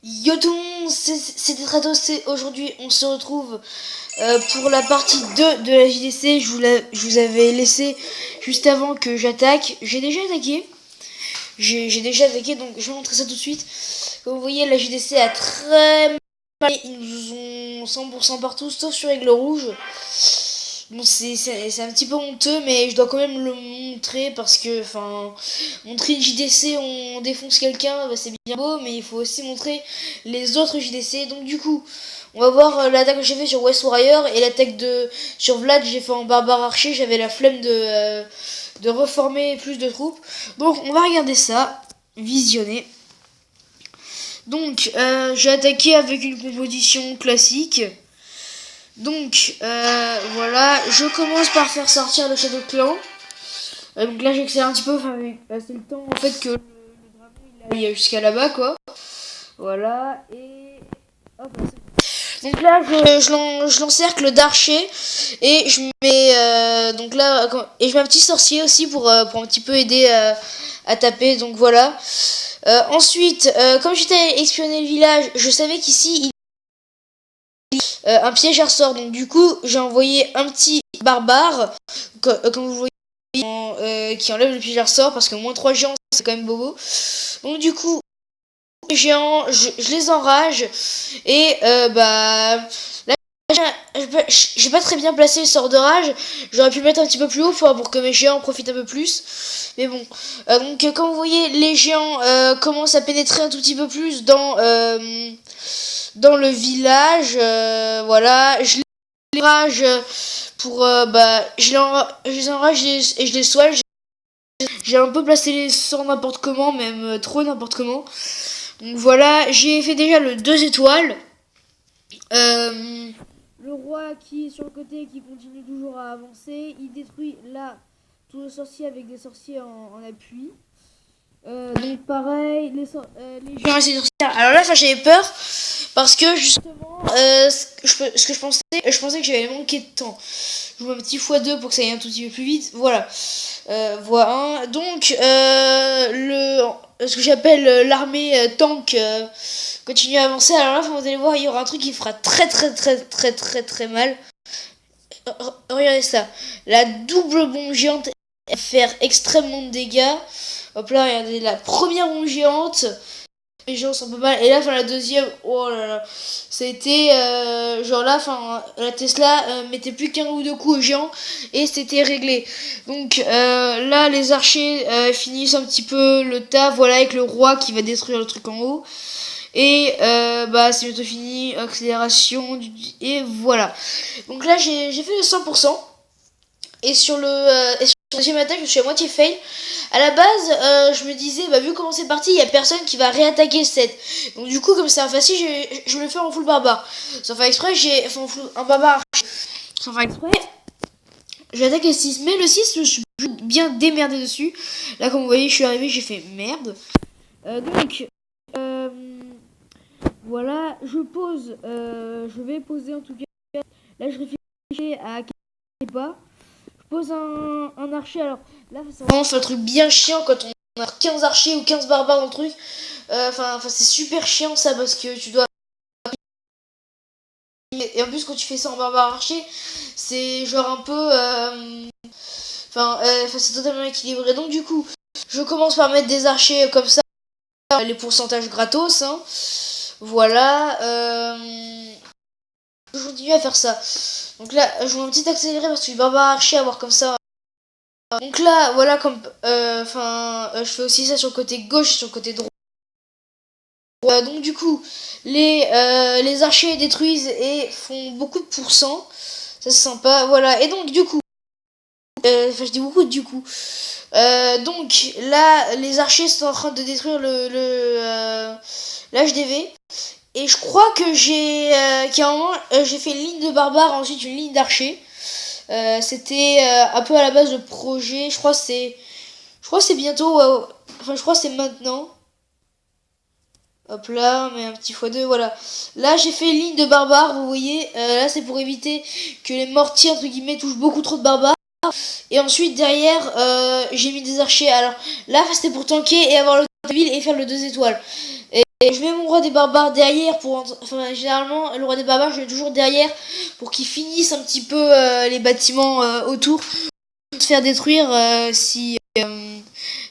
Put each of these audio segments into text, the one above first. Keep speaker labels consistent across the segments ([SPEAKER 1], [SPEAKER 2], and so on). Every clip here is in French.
[SPEAKER 1] Yo tout le monde, c'était Tratos et aujourd'hui on se retrouve pour la partie 2 de la JDC. Je vous avais laissé juste avant que j'attaque. J'ai déjà attaqué. Donc je vais montrer ça tout de suite. Comme vous voyez, la JDC a très mal. Ils nous ont 100% partout, sauf sur Aigle Rouge. Bon, c'est un petit peu honteux, mais je dois quand même le montrer parce que, montrer une JDC, on défonce quelqu'un, c'est bien beau, mais il faut aussi montrer les autres JDC. Donc, du coup, on va voir l'attaque que j'ai fait sur West Warrior et l'attaque sur Vlad, j'ai fait en barbare archer. J'avais la flemme de reformer plus de troupes. Donc, on va regarder ça, visionner. Donc, j'ai attaqué avec une composition classique. Donc, voilà, je commence par faire sortir le Shadow Clan. Donc là, j'accélère un petit peu, c'est le temps en fait que le dragon il aille jusqu'à là-bas, quoi. Voilà, et hop. Donc là, je l'encercle d'archer et je mets donc là et je mets un petit sorcier aussi pour un petit peu aider à taper. Donc voilà. Ensuite, comme j'étais espionné le village, je savais qu'ici un piège à ressort. Donc du coup, j'ai envoyé un petit barbare, comme vous voyez, qui enlève le piège à ressort parce que moins 3 géants, c'est quand même bobo. Donc du coup, les géants, je les enrage et là, j'ai pas très bien placé le sort de rage. J'aurais pu le mettre un petit peu plus haut pour que mes géants profitent un peu plus. Mais bon, donc comme vous voyez, les géants commencent à pénétrer un tout petit peu plus dans le village. Voilà, je les enrage pour je les enrage et je les soigne. J'ai un peu placé les sorts n'importe comment, même trop n'importe comment. Donc voilà, j'ai fait déjà le 2 étoiles. Le roi qui est sur le côté, qui continue toujours à avancer, il détruit là tous les sorciers avec des sorciers en appui. Donc pareil, les géants et les sorcières. Alors là, j'avais peur parce que justement, je pensais que j'allais manquer de temps. Je joue un petit x2 pour que ça aille un tout petit peu plus vite. Voilà. Voilà. Donc ce que j'appelle l'armée tank continue à avancer. Alors là, vous allez voir, il y aura un truc qui fera très mal. Regardez ça. La double bombe géante va faire extrêmement de dégâts. Hop là, regardez, la première bombe géante, les géants sont pas mal. Et là, la deuxième, oh là là, ça a été la Tesla mettait plus qu'un ou deux coups aux géants et c'était réglé. Donc là, les archers finissent un petit peu le taf, voilà, avec le roi qui va détruire le truc en haut. Et c'est bientôt fini, accélération, et voilà. Donc là, j'ai fait le 100%. Et sur la deuxième attaque, je suis à moitié fail. À la base, je me disais, vu comment c'est parti, il n'y a personne qui va réattaquer le 7. Donc du coup, comme c'est facile, je me le fais en full barbare. Sans faire exprès, en barbare. Sans faire exprès, j'attaque le 6. Mais le 6, je suis bien démerdé dessus. Là, comme vous voyez, je suis arrivé, j'ai fait merde. Voilà, je vais poser en tout cas. Là, je réfléchis à quel pas. Je pose un archer. Alors là, c'est vraiment un truc bien chiant quand on a 15 archers ou 15 barbares dans le truc. C'est super chiant ça parce que tu dois. Et en plus, quand tu fais ça en barbare archer, c'est genre un peu. C'est totalement équilibré. Donc, du coup, je commence par mettre des archers comme ça. Les pourcentages gratos. Hein. Voilà. Je continue à faire ça. Donc là, je vais un petit accélérer parce que je barbare archer à voir comme ça. Donc là, voilà, je fais aussi ça sur le côté gauche et sur le côté droit. Donc du coup, les archers détruisent et font beaucoup de pourcents. Ça c'est sympa, voilà. Et donc du coup, je dis beaucoup du coup. Donc là, les archers sont en train de détruire l'HDV. Et je crois que qu'à un moment, j'ai fait une ligne de barbare, ensuite une ligne d'archer. C'était un peu à la base le projet. Je crois que c'est bientôt. Je crois que c'est maintenant. Hop là, on met un petit x2, voilà. Là, j'ai fait une ligne de barbares, vous voyez. Là, c'est pour éviter que les mortiers, entre guillemets, touchent beaucoup trop de barbares. Et ensuite, derrière, j'ai mis des archers. Alors là, c'était pour tanker et avoir le ville et faire le 2 étoiles. Et Et je mets mon roi des barbares derrière enfin généralement le roi des barbares je mets toujours derrière pour qu'il finisse un petit peu les bâtiments autour, pour se faire détruire si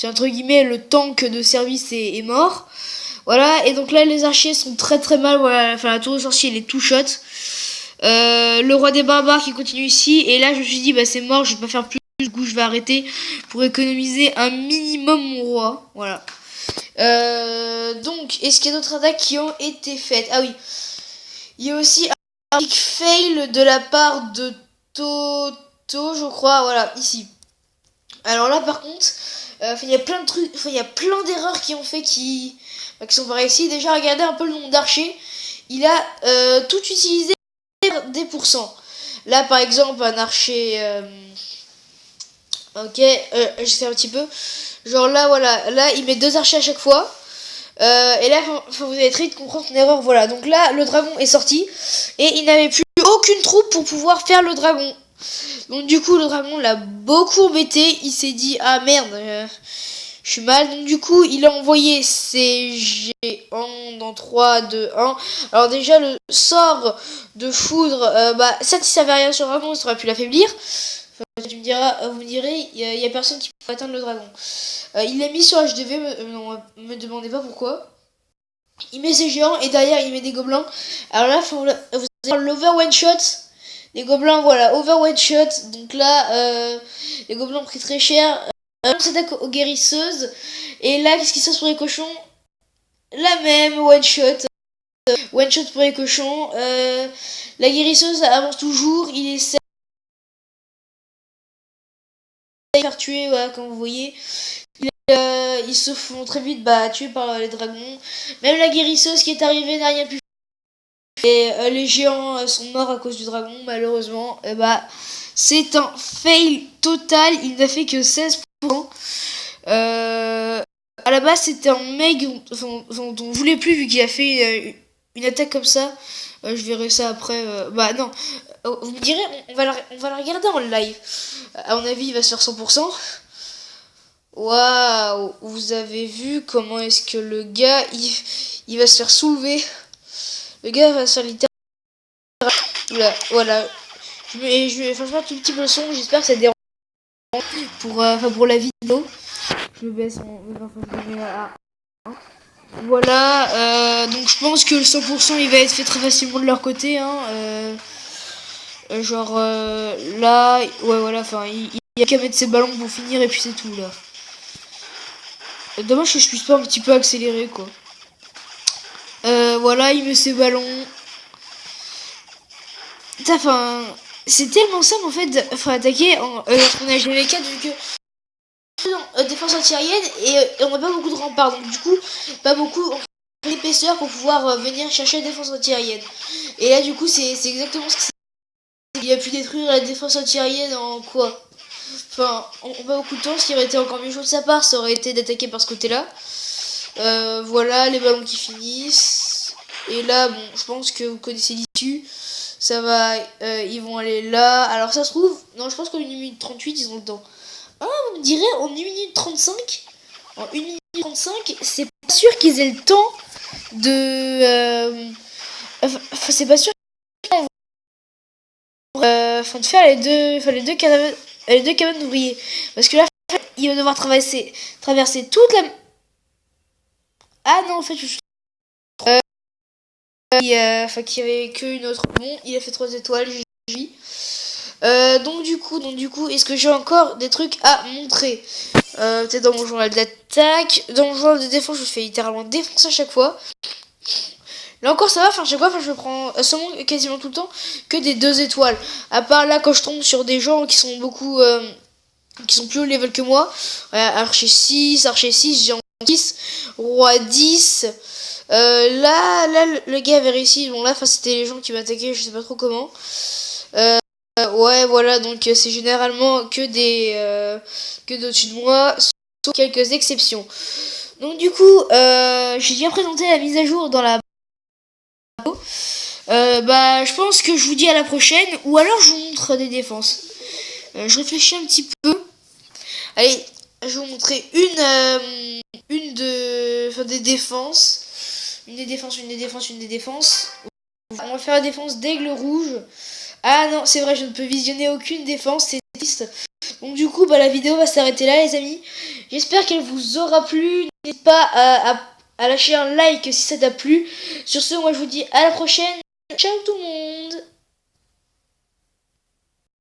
[SPEAKER 1] entre guillemets le tank de service est mort. Voilà, et donc là les archers sont très très mal, voilà, enfin la tour de sorcier elle est tout shot. Le roi des barbares qui continue ici, et là je me suis dit bah c'est mort, je vais pas faire plus, du coup je vais arrêter pour économiser un minimum mon roi, voilà. Donc, est-ce qu'il y a d'autres attaques qui ont été faites? Ah oui, il y a aussi un big fail de la part de Toto, je crois, voilà, ici. Alors là par contre, il y a plein de trucs, il y a plein d'erreurs qui ont fait qui sont pas réussies. Déjà regardez un peu le nombre d'archers, il a tout utilisé des pourcents. Là par exemple un archer, ok, j'essaie un petit peu, genre là voilà, là il met 2 archers à chaque fois. Et là, vous allez très vite comprendre son erreur. Voilà, donc là, le dragon est sorti. Et il n'avait plus aucune troupe pour pouvoir faire le dragon. Donc du coup, le dragon l'a beaucoup embêté. Il s'est dit, ah merde, je suis mal. Donc du coup, il a envoyé ses géants dans 3, 2, 1. Alors déjà, le sort de foudre, ça, si ça avait rien sur le dragon, ça aurait pu l'affaiblir. Enfin, vous me direz, il y a personne qui peut atteindre le dragon. Il l'a mis sur HDV, me demandez pas pourquoi. Il met ses géants et derrière il met des gobelins. Alors là, vous avez l'over one shot. Les gobelins, voilà, over one shot. Donc là, les gobelins ont pris très cher. On s'attaque aux guérisseuses. Et là, qu'est-ce qui se passe pour les cochons? La même, one shot. One shot pour les cochons. La guérisseuse avance toujours. Il essaie de faire tuer, voilà, comme vous voyez. Ils se font très vite tuer par les dragons. Même la guérisseuse qui est arrivée n'a rien pu faire. Et les géants sont morts à cause du dragon, malheureusement. C'est un fail total. Il n'a fait que 16%. À la base, c'était un mec dont on voulait plus, vu qu'il a fait une attaque comme ça. Je verrai ça après. Non. Vous me direz, on va la regarder en live. À mon avis, il va se faire 100%. Waouh, vous avez vu comment est-ce que le gars, il va se faire soulever. Le gars va se faire littéralement... Voilà. Je vais franchement tout petit peu le son, j'espère que ça dérange pour la vidéo. Je le baisse voilà, donc je pense que le 100% il va être fait très facilement de leur côté. Là, ouais voilà, enfin il y a qu'à mettre ses ballons pour finir et puis c'est tout là. Dommage que je puisse pas un petit peu accélérer quoi. Voilà, il met ses ballons. Enfin, c'est tellement simple en fait de attaquer en HDV4 vu que défense antiaérienne et on n'a pas beaucoup de remparts, donc du coup pas beaucoup d'épaisseur pour pouvoir venir chercher la défense antiaérienne. Et là du coup c'est exactement ce que c'est. Il a pu détruire la défense antiaérienne en quoi? Enfin, on pas beaucoup de temps. Ce qui aurait été encore mieux chaud de sa part, ça aurait été d'attaquer par ce côté-là. Voilà, les ballons qui finissent. Et là, bon, je pense que vous connaissez l'issue. Ça va, ils vont aller là. Alors ça se trouve, non, je pense qu'en 1 minute 38, ils ont le temps. Ah, vous me direz, en 1 minute 35, en 1 minute 35, c'est pas sûr qu'ils aient le temps de... c'est pas sûr de faire les deux cabanes d'ouvriers. Parce que là, il va devoir traverser toute la... Ah non, en fait, je suis... qu'il y avait qu'une autre. Bon, il a fait 3 étoiles, GG. Donc du coup, est-ce que j'ai encore des trucs à montrer? Peut-être dans mon journal d'attaque. Dans mon journal de défense, je fais littéralement défoncer à chaque fois. Là encore ça va, chaque fois je prends seulement quasiment tout le temps que des 2 étoiles. À part là quand je tombe sur des gens qui sont beaucoup qui sont plus haut level que moi. Archer 6, géant 6, roi 10. Là le gars avait réussi. Bon là c'était les gens qui m'attaquaient, je sais pas trop comment. Ouais voilà, donc c'est généralement que d'au-dessus de moi, sauf quelques exceptions. Donc du coup, j'ai bien présenté la mise à jour dans la je pense que je vous dis à la prochaine, ou alors je vous montre des défenses. Je réfléchis un petit peu. Allez, je vais vous montrer des défenses. Une des défenses, une des défenses, une des défenses. On va faire la défense d'aigle rouge. Ah non, c'est vrai, je ne peux visionner aucune défense, c'est triste. Donc du coup, la vidéo va s'arrêter là, les amis. J'espère qu'elle vous aura plu. N'hésitez pas à lâcher un like si ça t'a plu. Sur ce, moi je vous dis à la prochaine. Ciao tout le monde.